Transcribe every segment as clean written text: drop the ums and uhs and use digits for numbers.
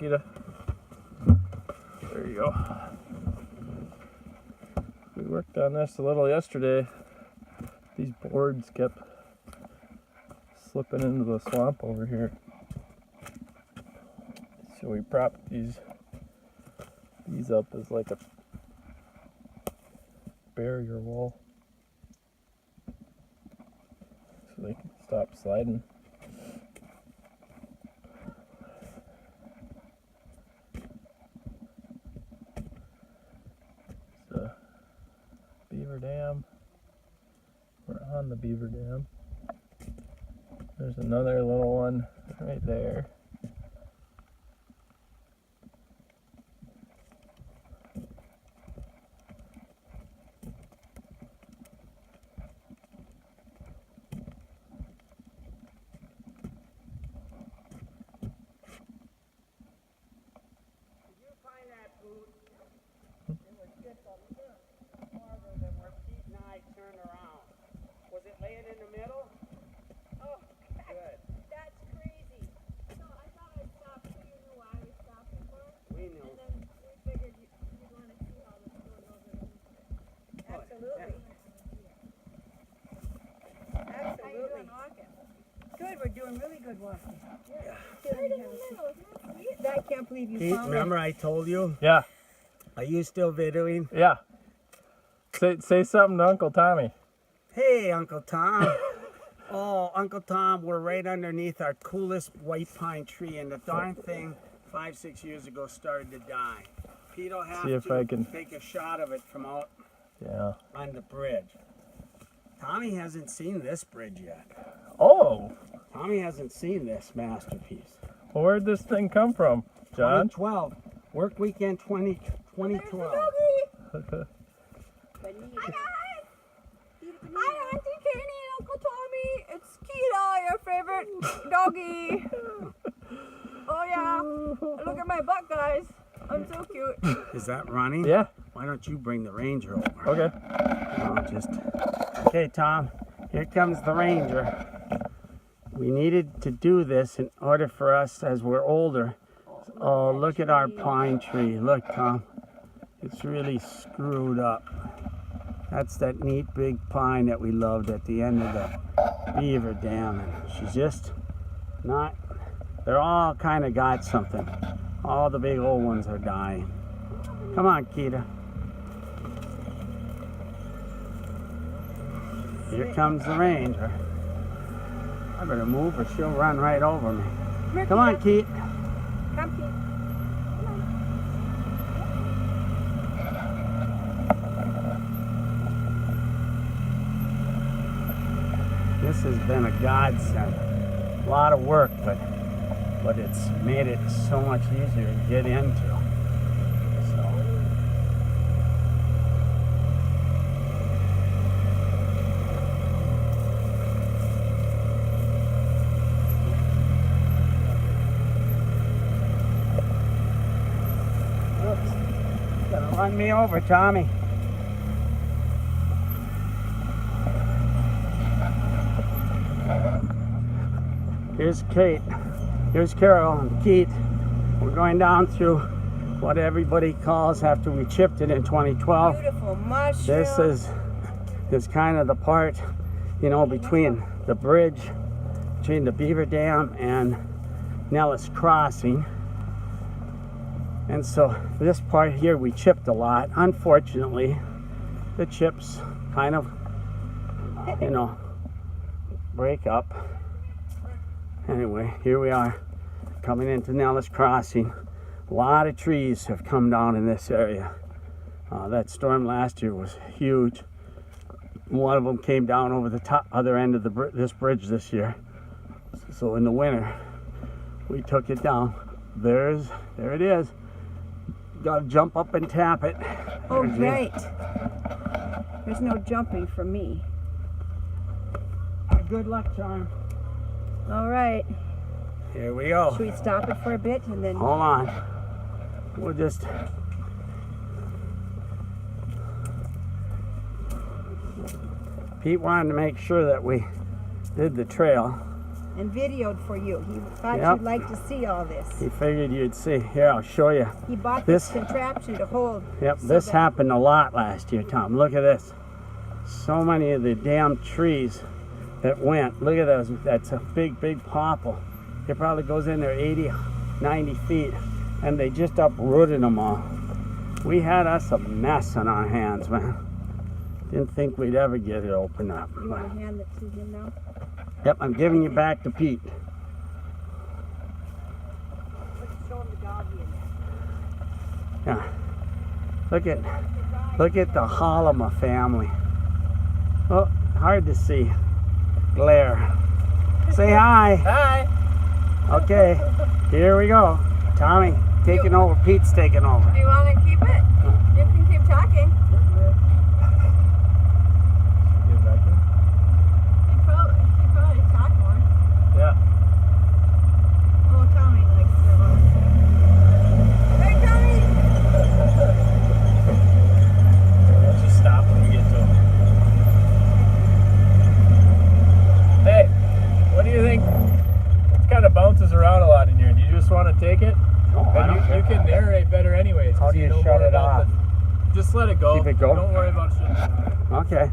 Kita. There you go. We worked on this a little yesterday. These boards kept slipping into the swamp over here. So we propped these up as like a barrier wall so they can stop sliding. The beaver dam. We're on the beaver dam. There's another little one right there. Good, we're doing really good walking. Yeah. I can't believe you Pete, found remember I told you? Yeah. Are you still videoing? Yeah. Say something to Uncle Tommy. Hey, Uncle Tom. Oh, Uncle Tom, we're right underneath our coolest white pine tree, and the darn thing 5-6 years ago started to die. Pete will have to take a shot of it from out on the bridge. Tommy hasn't seen this bridge yet. Oh! Tommy hasn't seen this masterpiece. Well, where'd this thing come from, John? 2012. Work weekend 2012. Hi guys! Hi Auntie Kenny and Uncle Tommy! It's Kita, your favorite doggy! Oh yeah! Look at my butt, guys! I'm so cute. Is that running? Yeah. Why don't you bring the Ranger over? Okay. Okay, Tom. Here comes the Ranger. We needed to do this in order for us as we're older. Oh, look at our pine tree. Look, Tom. It's really screwed up. That's that neat big pine that we loved at the end of the beaver dam. And she's just not... They're all kind of got something. All the big old ones are dying. Come on, Kita. Here comes the Ranger. I better move or she'll run right over me. Come on, Keith. Come, Keith. This has been a godsend. A lot of work, but it's made it so much easier to get into. Run me over, Tommy. Here's Kate. Here's Carol and Keith. We're going down through what everybody calls, after we chipped it in 2012. Beautiful mushroom. This is kind of the part, you know, between the bridge, between the Beaver Dam and Nellis Crossing. And so this part here we chipped a lot. Unfortunately, the chips kind of, you know, break up. Anyway, here we are coming into Nellis Crossing. A lot of trees have come down in this area. That storm last year was huge. One of them came down over the top other end of this bridge this year. So in the winter, we took it down. There it is. Got to jump up and tap it. Oh, great. There's no jumping for me. Good luck, charm. All right. Here we go. Should we stop it for a bit and then... Hold on. We'll just... Pete wanted to make sure that we did the trail. and videoed for you. He thought Yep. you'd like to see all this. He figured you'd see. Here, I'll show you. He bought This- this contraption to hold. Yep, so this that- happened a lot last year, Tom. Look at this. So many of the damn trees that went. Look at those. That's a big, big popple. It probably goes in there 80, 90 feet, and they just uprooted them all. We had us a mess on our hands, man. Didn't think we'd ever get it opened up. You want to hand it to him now? Yep, I'm giving you back to Pete. Let's show him the doggy in there. Yeah. Look at the Hollema family. Oh, hard to see. Glare. Say hi. Hi. Okay, here we go. Tommy, taking over. Pete's taking over. Do you want to keep it? You can keep talking. Get back here. You probably talk more. Yeah. Oh, Tommy likes to. Hey, Tommy! Just stop when you get to him. Hey, what do you think? It kind of bounces around a lot in here. Do you just want to take it? No, I And don't you care. can narrate better anyways. 'cause How do you know shut more it about off? Just let it go. Keep it going? Don't worry about shutting it off. Okay,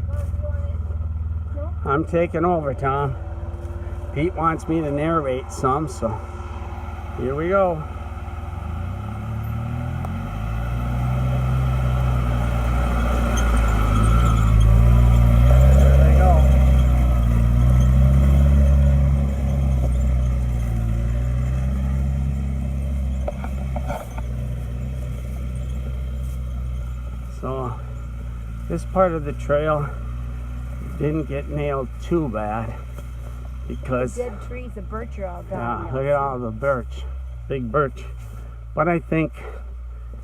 I'm taking over, Tom. Pete wants me to narrate some, so here we go. There they go. So this part of the trail didn't get nailed too bad because Dead trees, the birch are all yeah, gone. look at all the birch, big birch. But I think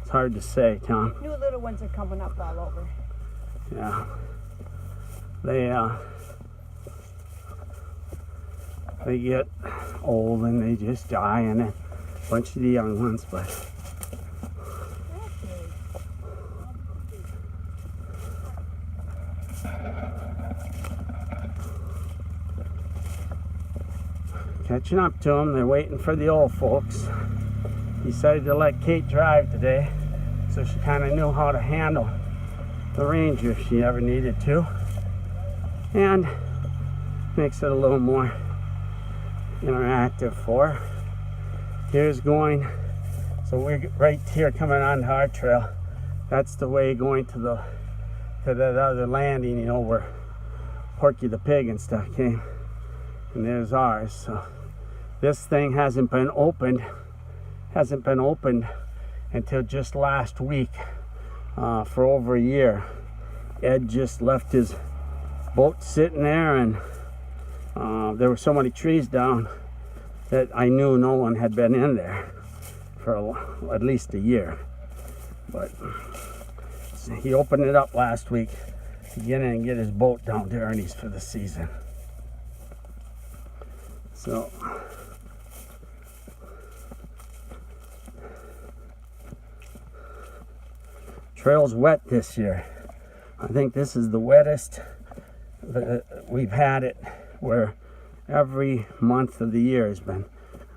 it's hard to say, Tom. New little ones are coming up all over. Yeah, they get old and they just die, and then a bunch of the young ones. But catching up to them, they're waiting for the old folks. Decided to let Kate drive today, so she kind of knew how to handle the Ranger if she ever needed to, and makes it a little more interactive for her. Here's going, so we're right here coming onto our trail. That's the way going to that other landing, you know, where Porky the Pig and stuff came, and there's ours. So this thing hasn't been opened until just last week. For over a year. Ed just left his boat sitting there, and there were so many trees down that I knew no one had been in there for at least a year. But he opened it up last week to get in and get his boat down to Ernie's for the season. So trail's wet this year. I think this is the wettest we've had it, where every month of the year has been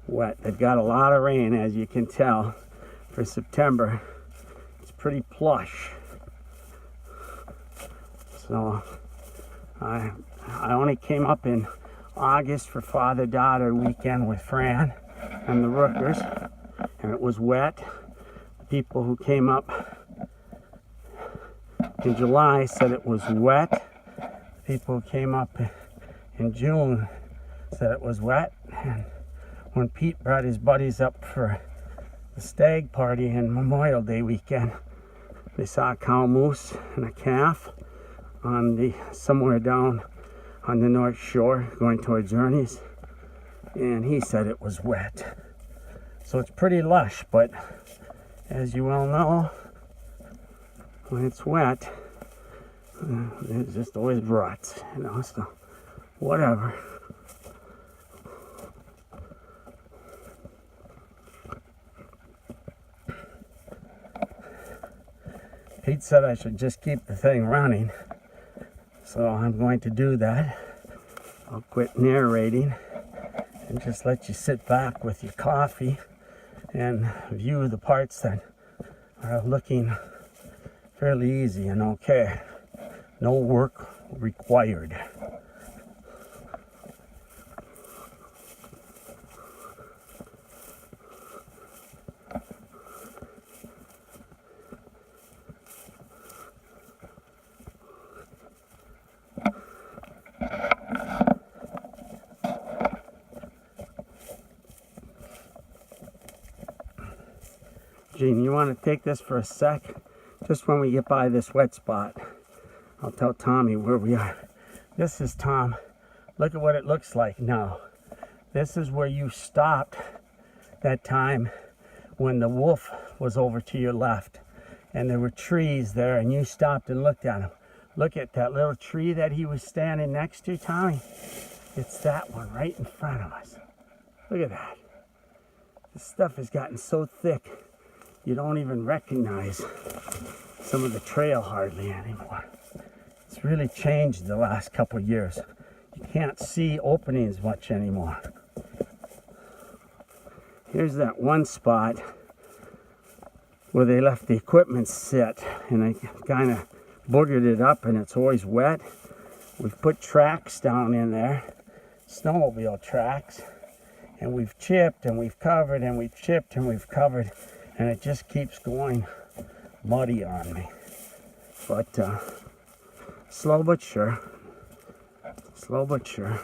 wet. They've got a lot of rain, as you can tell, for September. It's pretty plush. So I only came up in August for father-daughter weekend with Fran and the Rookers, and it was wet. The people who came up in July said it was wet. People who came up in June said it was wet. And when Pete brought his buddies up for the stag party and Memorial Day weekend, they saw a cow moose and a calf on somewhere down on the North Shore going towards Ernie's, and he said it was wet. So it's pretty lush, but as you well know, when it's wet, there's just always ruts, you know, so whatever. Pete said I should just keep the thing running, so I'm going to do that. I'll quit narrating and just let you sit back with your coffee and view the parts that are looking fairly easy and okay. No work required. Gene, you want to take this for a sec? Just when we get by this wet spot, I'll tell Tommy where we are. This is Tom. Look at what it looks like now. This is where you stopped that time when the wolf was over to your left and there were trees there and you stopped and looked at him. Look at that little tree that he was standing next to, Tommy. It's that one right in front of us. Look at that. This stuff has gotten so thick you don't even recognize some of the trail hardly anymore. It's really changed the last couple of years. You can't see openings much anymore. Here's that one spot where they left the equipment sit and they kind of boogered it up and it's always wet. We've put tracks down in there, snowmobile tracks, and we've chipped and we've covered and we've chipped and we've covered, and it just keeps going muddy on me. But slow but sure. Slow but sure.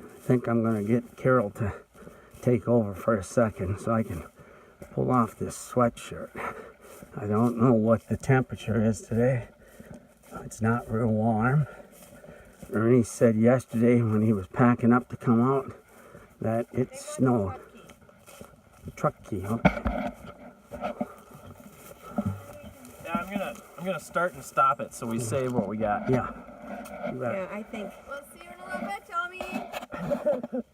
I think I'm going to get Carol to take over for a second so I can pull off this sweatshirt. I don't know what the temperature is today. It's not real warm. Ernie said yesterday when he was packing up to come out that it snowed. The truck key, okay. Yeah, I'm gonna start and stop it so we save what we got. Yeah. You got it. Yeah, I think. We'll see you in a little bit, Tommy.